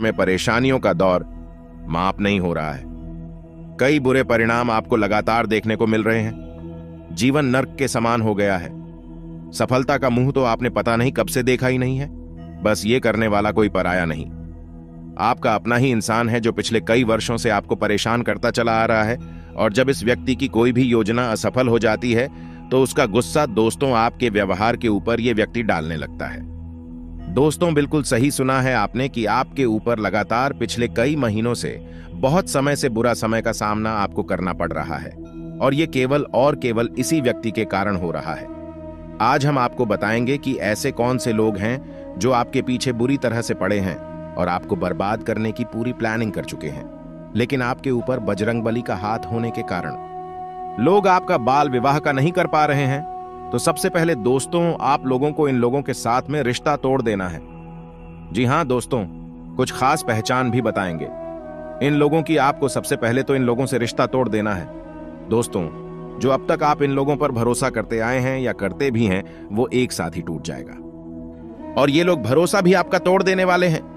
में परेशानियों का दौर माप नहीं हो रहा है। कई बुरे परिणाम आपको लगातार देखने को मिल रहे हैं। जीवन नर्क के समान हो गया है। सफलता का मुंह तो आपने पता नहीं कब से देखा ही नहीं है। बस ये करने वाला कोई पराया नहीं, आपका अपना ही इंसान है जो पिछले कई वर्षों से आपको परेशान करता चला आ रहा है। और जब इस व्यक्ति की कोई भी योजना असफल हो जाती है तो उसका गुस्सा दोस्तों आपके व्यवहार के ऊपर ये व्यक्ति डालने लगता है। दोस्तों, बिल्कुल सही सुना है आपने कि आपके ऊपर लगातार पिछले कई महीनों से बहुत समय से बुरा समय का सामना आपको करना पड़ रहा है और ये केवल और केवल इसी व्यक्ति के कारण हो रहा है। आज हम आपको बताएंगे कि ऐसे कौन से लोग हैं जो आपके पीछे बुरी तरह से पड़े हैं और आपको बर्बाद करने की पूरी प्लानिंग कर चुके हैं, लेकिन आपके ऊपर बजरंगबली का हाथ होने के कारण लोग आपका बाल विवाह का नहीं कर पा रहे हैं। तो सबसे पहले दोस्तों, आप लोगों को इन लोगों के साथ में रिश्ता तोड़ देना है। जी हां दोस्तों, कुछ खास पहचान भी बताएंगे इन लोगों की। आपको सबसे पहले तो इन लोगों से रिश्ता तोड़ देना है। दोस्तों, जो अब तक आप इन लोगों पर भरोसा करते आए हैं या करते भी हैं, वो एक साथ ही टूट जाएगा और ये लोग भरोसा भी आपका तोड़ देने वाले हैं।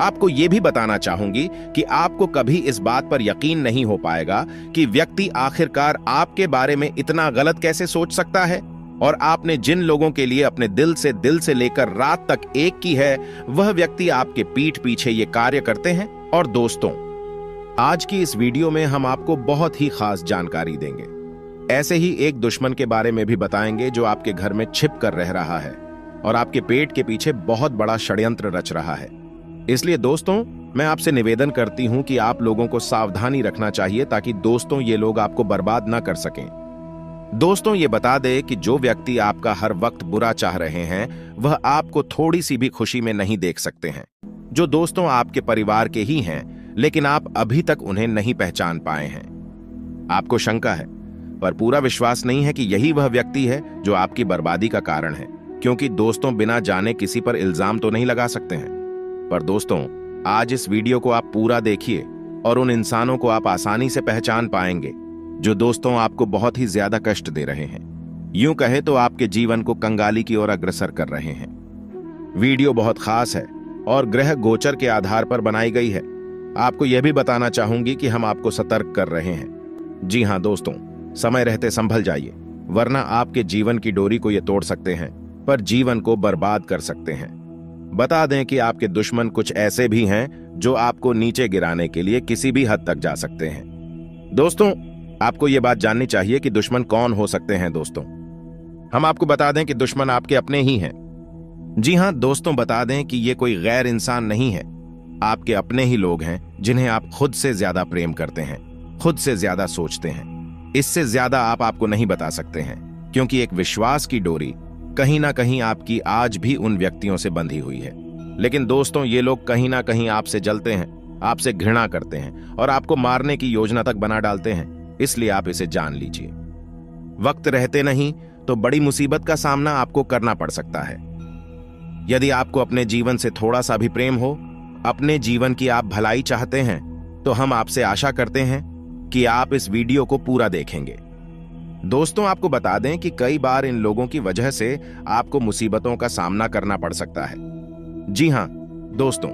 आपको यह भी बताना चाहूंगी कि आपको कभी इस बात पर यकीन नहीं हो पाएगा कि व्यक्ति आखिरकार आपके बारे में इतना गलत कैसे सोच सकता है। और आपने जिन लोगों के लिए अपने दिल से लेकर रात तक एक की है, वह व्यक्ति आपके पीठ पीछे ये कार्य करते हैं। और दोस्तों, आज की इस वीडियो में हम आपको बहुत ही खास जानकारी देंगे। ऐसे ही एक दुश्मन के बारे में भी बताएंगे जो आपके घर में छिप कर रह रहा है और आपके पेट के पीछे बहुत बड़ा षड्यंत्र रच रहा है। इसलिए दोस्तों, मैं आपसे निवेदन करती हूं कि आप लोगों को सावधानी रखना चाहिए ताकि दोस्तों ये लोग आपको बर्बाद ना कर सकें। दोस्तों, ये बता दे कि जो व्यक्ति आपका हर वक्त बुरा चाह रहे हैं, वह आपको थोड़ी सी भी खुशी में नहीं देख सकते हैं। जो दोस्तों आपके परिवार के ही हैं, लेकिन आप अभी तक उन्हें नहीं पहचान पाए हैं। आपको शंका है, पर पूरा विश्वास नहीं है कि यही वह व्यक्ति है जो आपकी बर्बादी का कारण है, क्योंकि दोस्तों बिना जाने किसी पर इल्जाम तो नहीं लगा सकते हैं। पर दोस्तों, आज इस वीडियो को आप पूरा देखिए और उन इंसानों को आप आसानी से पहचान पाएंगे जो दोस्तों आपको बहुत ही ज्यादा कष्ट दे रहे हैं। यूं कहे तो आपके जीवन को कंगाली की ओर अग्रसर कर रहे हैं। वीडियो बहुत खास है और ग्रह गोचर के आधार पर बनाई गई है। आपको यह भी बताना चाहूंगी कि हम आपको सतर्क कर रहे हैं। जी हां दोस्तों, समय रहते संभल जाइए, वरना आपके जीवन की डोरी को ये तोड़ सकते हैं, पर जीवन को बर्बाद कर सकते हैं। बता दें कि आपके दुश्मन कुछ ऐसे भी हैं जो आपको नीचे गिराने के लिए किसी भी हद तक जा सकते हैं। दोस्तों, आपको यह बात जाननी चाहिए कि दुश्मन कौन हो सकते हैं। दोस्तों, हम आपको बता दें कि दुश्मन आपके अपने ही हैं। जी हां दोस्तों, बता दें कि ये कोई गैर इंसान नहीं है, आपके अपने ही लोग हैं जिन्हें आप खुद से ज्यादा प्रेम करते हैं, खुद से ज्यादा सोचते हैं। इससे ज्यादा आप आपको नहीं बता सकते हैं, क्योंकि एक विश्वास की डोरी कहीं ना कहीं आपकी आज भी उन व्यक्तियों से बंधी हुई है। लेकिन दोस्तों, ये लोग कहीं ना कहीं आपसे जलते हैं, आपसे घृणा करते हैं और आपको मारने की योजना तक बना डालते हैं। इसलिए आप इसे जान लीजिए। वक्त रहते नहीं तो बड़ी मुसीबत का सामना आपको करना पड़ सकता है। यदि आपको अपने जीवन से थोड़ा सा भी प्रेम हो, अपने जीवन की आप भलाई चाहते हैं, तो हम आपसे आशा करते हैं कि आप इस वीडियो को पूरा देखेंगे। दोस्तों, आपको बता दें कि कई बार इन लोगों की वजह से आपको मुसीबतों का सामना करना पड़ सकता है। जी हां दोस्तों,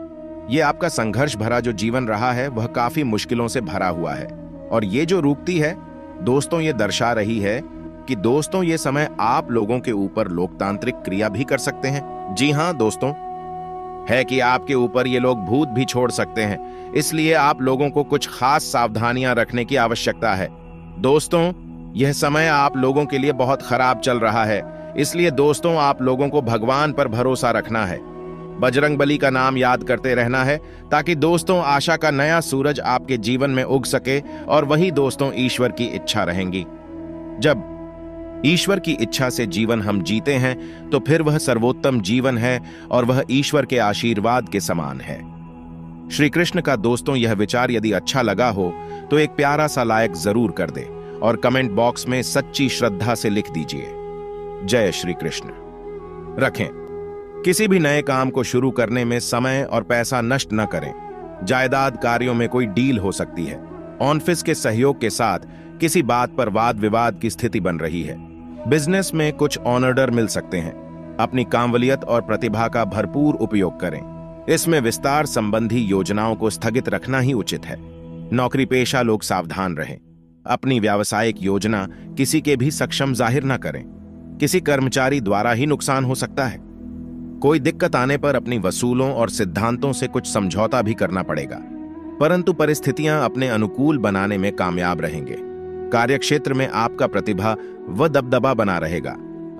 ये आपका संघर्ष भरा जो जीवन रहा है वह काफी मुश्किलों से भरा हुआ है और ये जो रूपती है दोस्तों, ये दर्शा रही है कि दोस्तों ये समय आप लोगों के ऊपर लोकतांत्रिक क्रिया भी कर सकते हैं। जी हां दोस्तों, है कि आपके ऊपर ये लोग भूत भी छोड़ सकते हैं। इसलिए आप लोगों को कुछ खास सावधानियां रखने की आवश्यकता है। दोस्तों, यह समय आप लोगों के लिए बहुत खराब चल रहा है, इसलिए दोस्तों आप लोगों को भगवान पर भरोसा रखना है, बजरंगबली का नाम याद करते रहना है, ताकि दोस्तों आशा का नया सूरज आपके जीवन में उग सके। और वही दोस्तों ईश्वर की इच्छा रहेंगी। जब ईश्वर की इच्छा से जीवन हम जीते हैं तो फिर वह सर्वोत्तम जीवन है और वह ईश्वर के आशीर्वाद के समान है। श्री कृष्ण का दोस्तों यह विचार यदि अच्छा लगा हो तो एक प्यारा सा लाइक जरूर कर दे और कमेंट बॉक्स में सच्ची श्रद्धा से लिख दीजिए, जय श्री कृष्ण। रखें, किसी भी नए काम को शुरू करने में समय और पैसा नष्ट न करें। जायदाद कार्यों में कोई डील हो सकती है। ऑफिस के सहयोग के साथ किसी बात पर वाद विवाद की स्थिति बन रही है। बिजनेस में कुछ ऑर्डर मिल सकते हैं। अपनी कामवलियत और प्रतिभा का भरपूर उपयोग करें। इसमें विस्तार संबंधी योजनाओं को स्थगित रखना ही उचित है। नौकरी पेशा लोग सावधान रहें। अपनी व्यावसायिक योजना किसी के भी सक्षम जाहिर न करें। किसी कर्मचारी द्वारा ही नुकसान हो सकता है। कोई दिक्कत आने पर अपनी वसूलों और सिद्धांतों से कुछ समझौता भी करना पड़ेगा, परंतु परिस्थितियां अपने अनुकूल बनाने में कामयाब रहेंगे। कार्यक्षेत्र में आपका प्रतिभा व दबदबा बना रहेगा।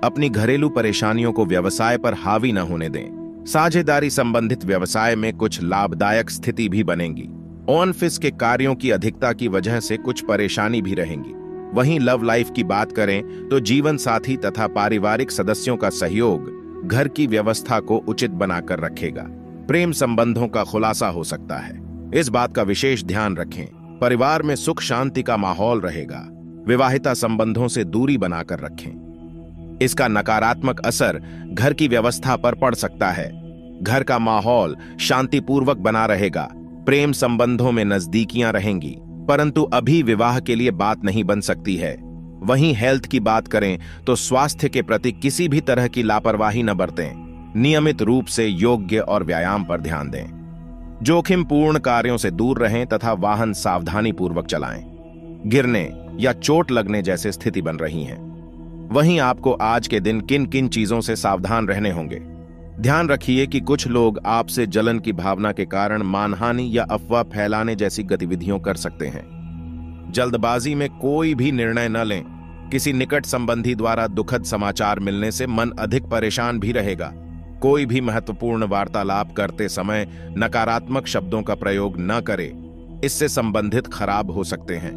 अपनी घरेलू परेशानियों को व्यवसाय पर हावी न होने दें। साझेदारी संबंधित व्यवसाय में कुछ लाभदायक स्थिति भी बनेगी। ऑफिस के कार्यों की अधिकता की वजह से कुछ परेशानी भी रहेंगी। वहीं लव लाइफ की बात करें तो जीवन साथी तथा पारिवारिक सदस्यों का सहयोग घर की व्यवस्था को उचित बनाकर रखेगा। प्रेम संबंधों का खुलासा हो सकता है, इस बात का विशेष ध्यान रखें। परिवार में सुख शांति का माहौल रहेगा। विवाहिता संबंधों से दूरी बनाकर रखें। इसका नकारात्मक असर घर की व्यवस्था पर पड़ सकता है। घर का माहौल शांतिपूर्वक बना रहेगा। प्रेम संबंधों में नजदीकियां रहेंगी, परंतु अभी विवाह के लिए बात नहीं बन सकती है। वहीं हेल्थ की बात करें तो स्वास्थ्य के प्रति किसी भी तरह की लापरवाही न बरतें। नियमित रूप से योग्य और व्यायाम पर ध्यान दें। जोखिम पूर्ण कार्यों से दूर रहें तथा वाहन सावधानी पूर्वक चलाएं। गिरने या चोट लगने जैसे स्थिति बन रही हैं। वहीं आपको आज के दिन किन किन चीजों से सावधान रहने होंगे। ध्यान रखिए कि कुछ लोग आपसे जलन की भावना के कारण मानहानि या अफवाह फैलाने जैसी गतिविधियों कर सकते हैं। जल्दबाजी में कोई भी निर्णय न लें। किसी निकट संबंधी द्वारा दुखद समाचार मिलने से मन अधिक परेशान भी रहेगा। कोई भी महत्वपूर्ण वार्तालाप करते समय नकारात्मक शब्दों का प्रयोग न करें, इससे संबंधित खराब हो सकते हैं।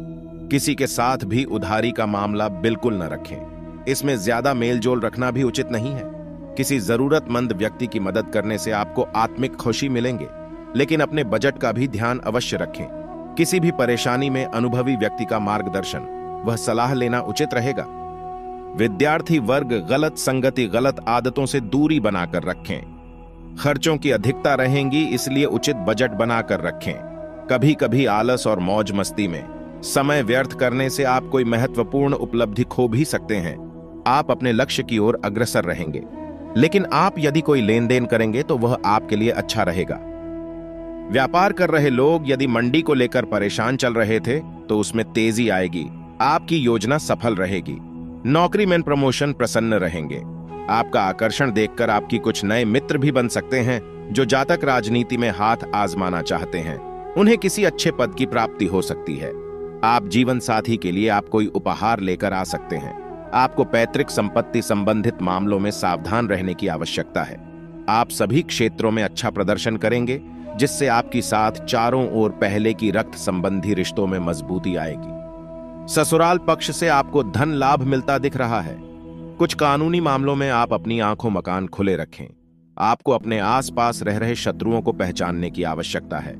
किसी के साथ भी उधारी का मामला बिल्कुल न रखें, इसमें ज्यादा मेलजोल रखना भी उचित नहीं है। किसी जरूरतमंद व्यक्ति की मदद करने से आपको आत्मिक खुशी मिलेंगे, लेकिन अपने बजट का भी ध्यान अवश्य रखें। किसी भी परेशानी में अनुभवी व्यक्ति का मार्गदर्शन वह सलाह लेना उचित रहेगा। विद्यार्थी वर्ग गलत संगति, गलत आदतों से दूरी बनाकर रखें। खर्चों की अधिकता रहेंगी, इसलिए उचित बजट बनाकर रखें। कभी कभी आलस और मौज मस्ती में समय व्यर्थ करने से आप कोई महत्वपूर्ण उपलब्धि खो भी सकते हैं। आप अपने लक्ष्य की ओर अग्रसर रहेंगे, लेकिन आप यदि कोई लेन देन करेंगे तो वह आपके लिए अच्छा रहेगा। व्यापार कर रहे लोग यदि मंडी को लेकर परेशान चल रहे थे तो उसमें तेजी आएगी। आपकी योजना सफल रहेगी। नौकरी में प्रमोशन प्रसन्न रहेंगे। आपका आकर्षण देखकर आपकी कुछ नए मित्र भी बन सकते हैं। जो जातक राजनीति में हाथ आजमाना चाहते हैं, उन्हें किसी अच्छे पद की प्राप्ति हो सकती है। आप जीवन साथी के लिए आप कोई उपहार लेकर आ सकते हैं। आपको पैतृक संपत्ति संबंधित मामलों में सावधान रहने की आवश्यकता है। आप सभी क्षेत्रों में अच्छा प्रदर्शन करेंगे, जिससे आपकी साथ चारों ओर पहले की रक्त संबंधी रिश्तों में मजबूती आएगी। ससुराल पक्ष से आपको धन लाभ मिलता दिख रहा है। कुछ कानूनी मामलों में आप अपनी आंखों मकान खुले रखें। आपको अपने आसपास रह रहे शत्रुओं को पहचानने की आवश्यकता है।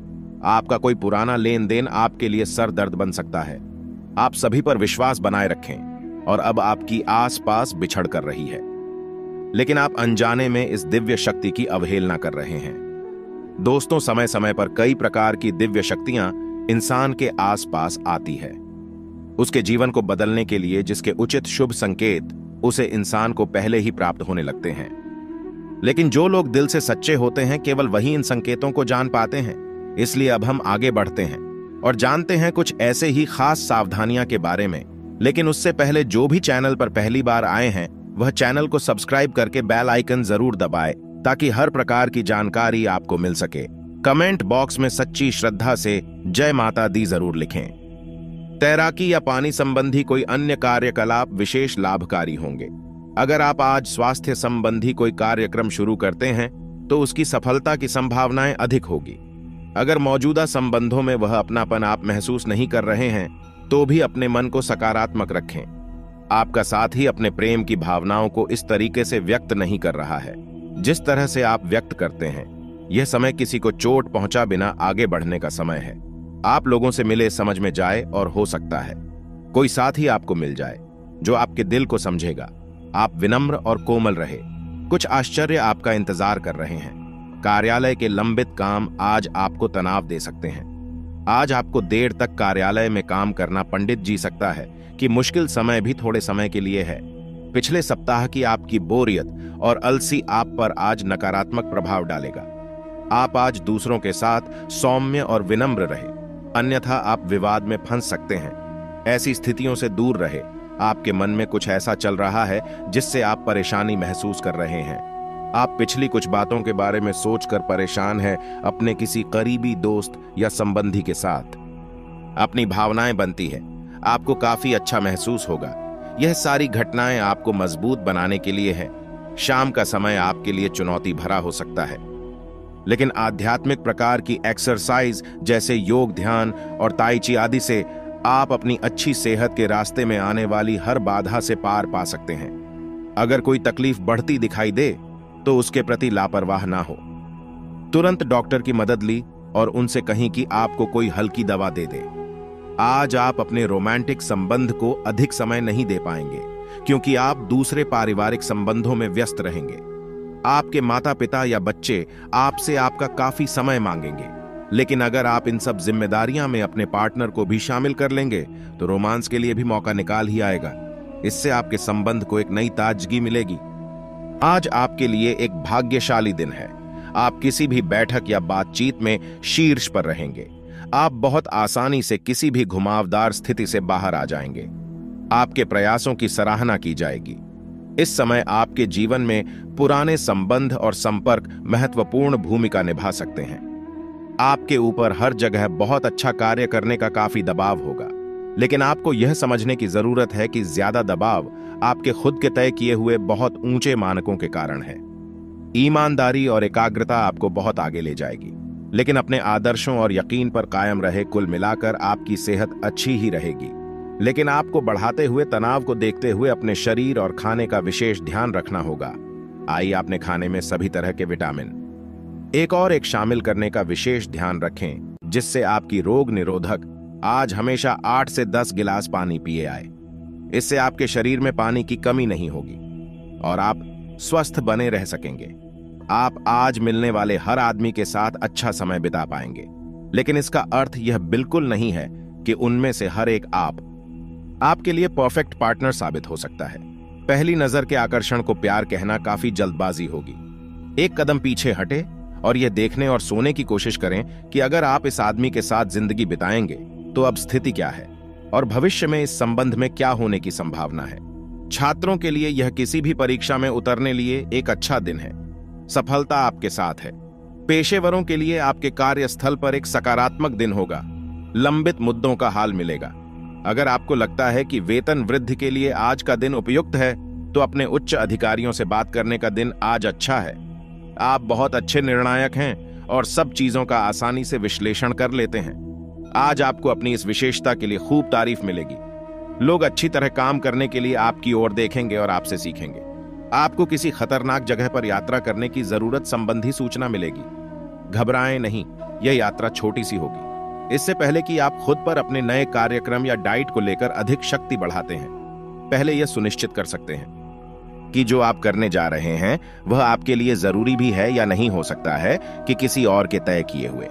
आपका कोई पुराना लेन देन आपके लिए सर दर्द बन सकता है। आप सभी पर विश्वास बनाए रखें और अब आपकी आसपास बिछड़ कर रही है, लेकिन आप अनजाने में इस दिव्य शक्ति की अवहेलना कर रहे हैं। दोस्तों, समय समय पर कई प्रकार की दिव्य शक्तियां इंसान के आसपास आती है, उसके जीवन को बदलने के लिए, जिसके उचित शुभ संकेत उसे इंसान को पहले ही प्राप्त होने लगते हैं। लेकिन जो लोग दिल से सच्चे होते हैं, केवल वही इन संकेतों को जान पाते हैं। इसलिए अब हम आगे बढ़ते हैं और जानते हैं कुछ ऐसे ही खास सावधानियां के बारे में। लेकिन उससे पहले जो भी चैनल पर पहली बार आए हैं, वह चैनल को सब्सक्राइब करके बेल आइकन जरूर दबाएं, ताकि हर प्रकार की जानकारी आपको मिल सके। कमेंट बॉक्स में सच्ची श्रद्धा से जय माता दी जरूर लिखें। तैराकी या पानी संबंधी कोई अन्य कार्यकलाप विशेष लाभकारी होंगे। अगर आप आज स्वास्थ्य संबंधी कोई कार्यक्रम शुरू करते हैं तो उसकी सफलता की संभावनाएं अधिक होगी। अगर मौजूदा संबंधों में वह अपनापन आप महसूस नहीं कर रहे हैं तो भी अपने मन को सकारात्मक रखें। आपका साथी अपने प्रेम की भावनाओं को इस तरीके से व्यक्त नहीं कर रहा है जिस तरह से आप व्यक्त करते हैं। यह समय किसी को चोट पहुंचा बिना आगे बढ़ने का समय है। आप लोगों से मिले समझ में जाए और हो सकता है कोई साथी आपको मिल जाए जो आपके दिल को समझेगा। आप विनम्र और कोमल रहे। कुछ आश्चर्य आपका इंतजार कर रहे हैं। कार्यालय के लंबित काम आज आपको तनाव दे सकते हैं। आज आपको देर तक कार्यालय में काम करना पंडित जी सकता है कि मुश्किल समय भी थोड़े समय के लिए है। पिछले सप्ताह की आपकी बोरियत और अलसी आप पर आज नकारात्मक प्रभाव डालेगा। आप आज दूसरों के साथ सौम्य और विनम्र रहे, अन्यथा आप विवाद में फंस सकते हैं। ऐसी स्थितियों से दूर रहे। आपके मन में कुछ ऐसा चल रहा है जिससे आप परेशानी महसूस कर रहे हैं। आप पिछली कुछ बातों के बारे में सोचकर परेशान हैं, अपने किसी करीबी दोस्त या संबंधी के साथ। अपनी भावनाएं बनती है, आपको काफी अच्छा महसूस होगा। यह सारी घटनाएं आपको मजबूत बनाने के लिए है। शाम का समय आपके लिए चुनौती भरा हो सकता है, लेकिन आध्यात्मिक प्रकार की एक्सरसाइज जैसे योग, ध्यान और ताई ची आदि से आप अपनी अच्छी सेहत के रास्ते में आने वाली हर बाधा से पार पा सकते हैं। अगर कोई तकलीफ बढ़ती दिखाई दे तो उसके प्रति लापरवाह ना हो। तुरंत डॉक्टर की मदद ली और उनसे कहीं कि आपको कोई हल्की दवा दे दे। आज आप अपने रोमांटिक संबंध को अधिक समय नहीं दे पाएंगे क्योंकि आप दूसरे पारिवारिक संबंधों में व्यस्त रहेंगे। आपके माता पिता या बच्चे आपसे आपका काफी समय मांगेंगे, लेकिन अगर आप इन सब जिम्मेदारियां में अपने पार्टनर को भी शामिल कर लेंगे तो रोमांस के लिए भी मौका निकाल ही आएगा। इससे आपके संबंध को एक नई ताजगी मिलेगी। आज आपके लिए एक भाग्यशाली दिन है। आप किसी भी बैठक या बातचीत में शीर्ष पर रहेंगे। आप बहुत आसानी से किसी भी घुमावदार स्थिति से बाहर आ जाएंगे। आपके प्रयासों की सराहना की जाएगी। इस समय आपके जीवन में पुराने संबंध और संपर्क महत्वपूर्ण भूमिका निभा सकते हैं। आपके ऊपर हर जगह बहुत अच्छा कार्य करने का काफी दबाव होगा, लेकिन आपको यह समझने की जरूरत है कि ज्यादा दबाव आपके खुद के तय किए हुए बहुत ऊंचे मानकों के कारण है। ईमानदारी और एकाग्रता आपको बहुत आगे ले जाएगी, लेकिन अपने आदर्शों और यकीन पर कायम रहे। कुल मिलाकर आपकी सेहत अच्छी ही रहेगी, लेकिन आपको बढ़ाते हुए तनाव को देखते हुए अपने शरीर और खाने का विशेष ध्यान रखना होगा। आइए अपने खाने में सभी तरह के विटामिन एक शामिल करने का विशेष ध्यान रखें, जिससे आपकी रोग निरोधक आज हमेशा 8 से 10 गिलास पानी पिए आए। इससे आपके शरीर में पानी की कमी नहीं होगी और आप स्वस्थ बने रह सकेंगे। आप आज मिलने वाले हर आदमी के साथ अच्छा समय बिता पाएंगे, लेकिन इसका अर्थ यह बिल्कुल नहीं है कि उनमें से हर एक आपके लिए परफेक्ट पार्टनर साबित हो सकता है। पहली नजर के आकर्षण को प्यार कहना काफी जल्दबाजी होगी। एक कदम पीछे हटे और यह देखने और सोने की कोशिश करें कि अगर आप इस आदमी के साथ जिंदगी बिताएंगे तो अब स्थिति क्या है और भविष्य में इस संबंध में क्या होने की संभावना है। छात्रों के लिए यह किसी भी परीक्षा में उतरने लिए एक अच्छा दिन है। सफलता आपके साथ है। पेशेवरों के लिए आपके कार्यस्थल पर एक सकारात्मक दिन होगा। लंबित मुद्दों का हाल मिलेगा। अगर आपको लगता है कि वेतन वृद्धि के लिए आज का दिन उपयुक्त है तो अपने उच्च अधिकारियों से बात करने का दिन आज अच्छा है। आप बहुत अच्छे निर्णायक हैं और सब चीजों का आसानी से विश्लेषण कर लेते हैं। आज आपको अपनी इस विशेषता के लिए खूब तारीफ मिलेगी। लोग अच्छी तरह काम करने के लिए आपकी ओर देखेंगे और आपसे सीखेंगे। आपको किसी खतरनाक जगह पर यात्रा करने की जरूरत संबंधी सूचना मिलेगी। घबराएं नहीं, यह यात्रा छोटी सी होगी। इससे पहले कि आप खुद पर अपने नए कार्यक्रम या डाइट को लेकर अधिक शक्ति बढ़ाते हैं, पहले यह सुनिश्चित कर सकते हैं कि जो आप करने जा रहे हैं वह आपके लिए जरूरी भी है या नहीं। हो सकता है कि किसी और के तय किए हुए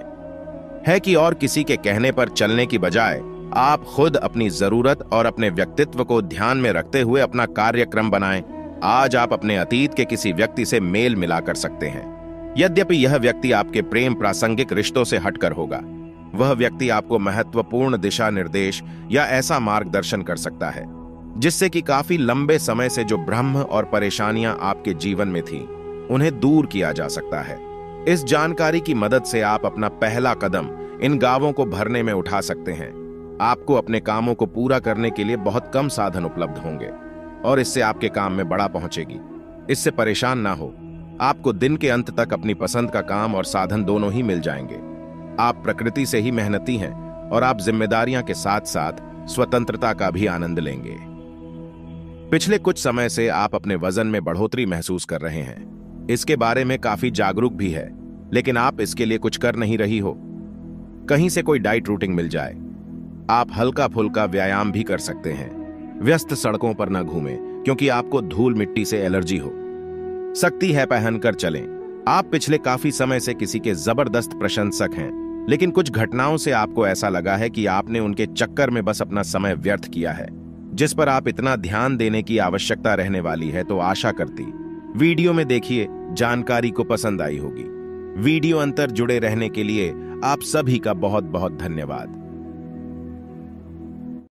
है कि और किसी के कहने पर चलने की बजाय आप खुद अपनी जरूरत और अपने व्यक्तित्व को ध्यान में रखते हुए अपना कार्यक्रम बनाएं। आज आप अपने अतीत के किसी व्यक्ति से मेल मिला कर सकते हैं। यद्यपि यह व्यक्ति आपके प्रेम प्रासंगिक रिश्तों से हटकर होगा, वह व्यक्ति आपको महत्वपूर्ण दिशा निर्देश या ऐसा मार्गदर्शन कर सकता है जिससे कि काफी लंबे समय से जो भ्रम और परेशानियां आपके जीवन में थी उन्हें दूर किया जा सकता है। इस जानकारी की मदद से आप अपना पहला कदम इन गांवों को भरने में उठा सकते हैं। आपको अपने कामों को पूरा करने के लिए बहुत कम साधन उपलब्ध होंगे और इससे आपके काम में बड़ा पहुंचेगी। इससे परेशान ना हो। आपको दिन के अंत तक अपनी पसंद का काम और साधन दोनों ही मिल जाएंगे। आप प्रकृति से ही मेहनती हैं और आप जिम्मेदारियां के साथ साथ स्वतंत्रता का भी आनंद लेंगे। पिछले कुछ समय से आप अपने वजन में बढ़ोतरी महसूस कर रहे हैं। इसके बारे में काफी जागरूक भी है, लेकिन आप इसके लिए कुछ कर नहीं रही हो। कहीं से कोई डाइट रूटीन मिल जाए। आप हल्का फुल्का व्यायाम भी कर सकते हैं। व्यस्त सड़कों पर न घूमें क्योंकि आपको धूल मिट्टी से एलर्जी हो सकती है। पहनकर चलें। आप पिछले काफी समय से किसी के जबरदस्त प्रशंसक हैं, लेकिन कुछ घटनाओं से आपको ऐसा लगा है कि आपने उनके चक्कर में बस अपना समय व्यर्थ किया है, जिस पर आप इतना ध्यान देने की आवश्यकता रहने वाली है। तो आशा करती वीडियो में देखिए जानकारी को पसंद आई होगी। वीडियो अंतर जुड़े रहने के लिए आप सभी का बहुत बहुत धन्यवाद।